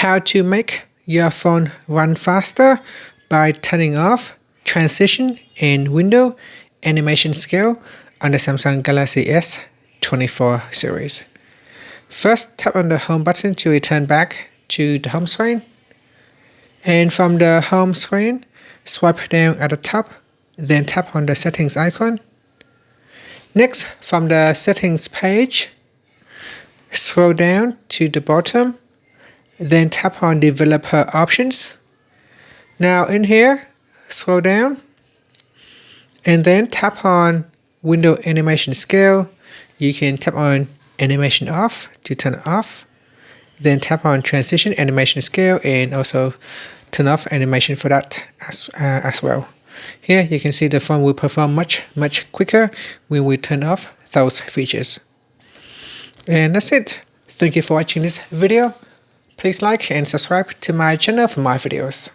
how to make your phone run faster by turning off transition and window animation scale on the Samsung Galaxy S24 series. First, tap on the home button to return back to the home screen. And from the home screen, swipe down at the top, then tap on the settings icon. Next, from the settings page, scroll down to the bottom, then tap on developer options. Now in here, scroll down and then tap on window animation scale. You can tap on animation off to turn it off. Then tap on transition animation scale and also turn off animation for that as well. Here you can see the phone will perform much quicker when we turn off those features. And that's it. Thank you for watching this video. Please like and subscribe to my channel for more videos.